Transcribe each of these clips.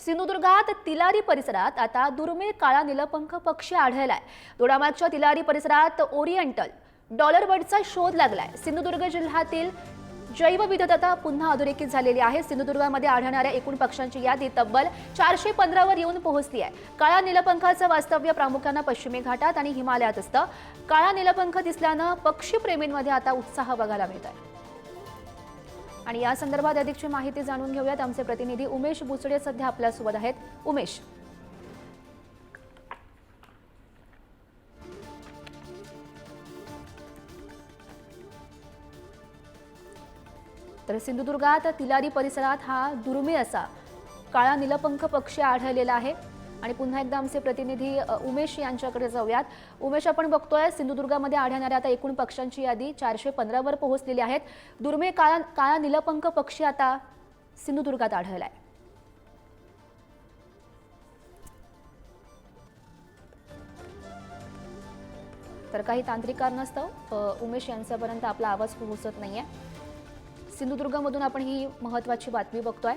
सिंधुदुर्गात तिलारी परिसरात आता दुर्मिळ काळा नीलपंख पक्षी आढळलाय। दोडामार्गच्या तिलारी परिसरात ओरिएंटल डॉलर बर्डचा शोध लागलाय। सिंधुदुर्ग जिल्ह्यातील जैवविविधता पुन्हा अधोरेखित झालेली आहे। सिंधुदुर्गामध्ये आढळणाऱ्या एकूण पक्ष्यांची यादी तब्बल 415 वर येऊन पोहोचली आहे। काळा नीलपंखाचं वास्तव्य प्रामुख्याने पश्चिमी घाटात आणि हिमालयात असतं। काळा नीलपंख दिसल्यानं पक्षीप्रेमींमध्ये आता उत्साह बघायला मिळत आहे। आणि या संदर्भात अधिकची माहिती जाणून घेऊयात। आमचे प्रतिनिधी उमेश बुचडे सध्या आपल्यासोबत आहेत। उमेश, तर सिंधुदुर्गात तिलारी परिसरात हा दुर्मिळ असा काळा नीलपंख पक्षी आढळलेला आहे। आणि पुन्हा एकदा आमचे प्रतिनिधी उमेश यांच्याकडे जाऊयात। उमेश, आपण बघतोय सिंधुदुर्गामध्ये आढळणाऱ्या आता एकूण पक्ष्यांची यादी 415 वर पोहोचलेली आहे। दुर्मिळ काळा नीलपंख पक्षी आता सिंधुदुर्गात आढळलाय। तर काही तांत्रिक कारणास्तव उमेश यांच्यापर्यंत आपला आवाज पोहोचत नाहीये। सिंधुदुर्गमधून आपण ही महत्त्वाची बातमी बघतोय।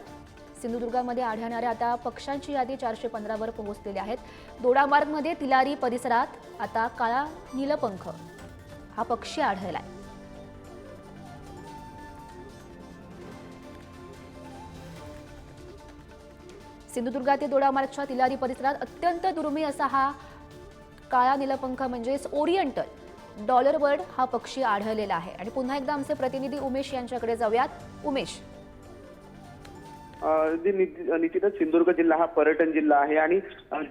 सिंधुदुर्गामध्ये आढळणाऱ्या आता पक्ष्यांची यादी 415 वर पोहोचलेली आहे। दोडामार्गमध्ये तिलारी परिसरात आता काळा नीलपंख हा पक्षी आढळलाय। सिंधुदुर्गातील दोडामार्गच्या तिलारी परिसरात अत्यंत दुर्मिळ असा हा काळा नीलपंख म्हणजेच ओरिएंटल डॉलर बर्ड हा पक्षी आढळलेला आहे। आणि पुन्हा एकदा आमचे प्रतिनिधी उमेश यांच्याकडे जाऊयात। उमेश, निश्चितच सिंधुदुर्ग जिल्हा हा पर्यटन जिल्हा आहे आणि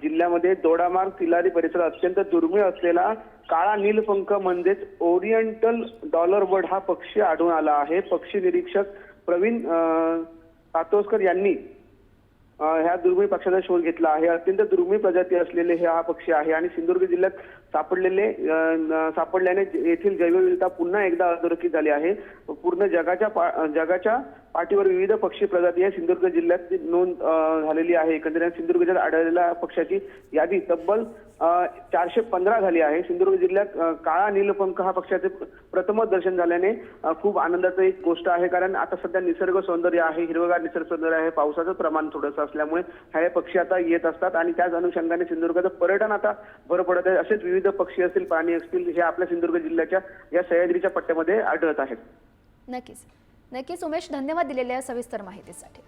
जिल्ह्यामध्ये दोडामार्ग तिलारी परिसरात अत्यंत दुर्मिळ असलेला काळा नीलपंख म्हणजेच ओरिएंटल डॉलर बर्ड हा पक्षी आढळून आला आहे। पक्षी निरीक्षक प्रवीण सातोसकर यांनी ह्या दुर्मिळ पक्षाचा शोध घेतला आहे। अत्यंत दुर्मिळ प्रजाती असलेले हा पक्षी आहे आणि सिंधुदुर्ग जिल्ह्यात सापडल्याने येथील जैवविविधता पुन्हा एकदा अधोरेखित झाली आहे। पूर्ण जगाच्या पाठीवर विविध पक्षी प्रजाती या सिंधुदुर्ग जिल्ह्यात नोंद झालेली आहे। एकंदरीत सिंधुदुर्ग जिल्ह्यात आढळलेल्या पक्षाची यादी तब्बल 415 झाली आहे। सिंधुदुर्ग जिल्ह्यात काळा नीलपंख हा पक्षाचे प्रथमच दर्शन झाल्याने खूप आनंदाची एक गोष्ट आहे, कारण आता सध्या निसर्ग सौंदर्य आहे, हिरवगार निसर्ग सौंदर्य आहे, पावसाचं प्रमाण थोडंसं असल्यामुळे हे पक्षी आता येत असतात आणि त्याच अनुषंगाने सिंधुदुर्गाचं पर्यटन आता भर पडत आहे। असेच विविध पक्षी असतील, प्राणी असतील, हे आपल्या सिंधुदुर्ग जिल्ह्याच्या या सह्याद्रीच्या पट्ट्यामध्ये आढळत आहेत। नक्कीच नक्कीच उमेश, धन्यवाद दिलेल्या सविस्तर माहितीसाठी।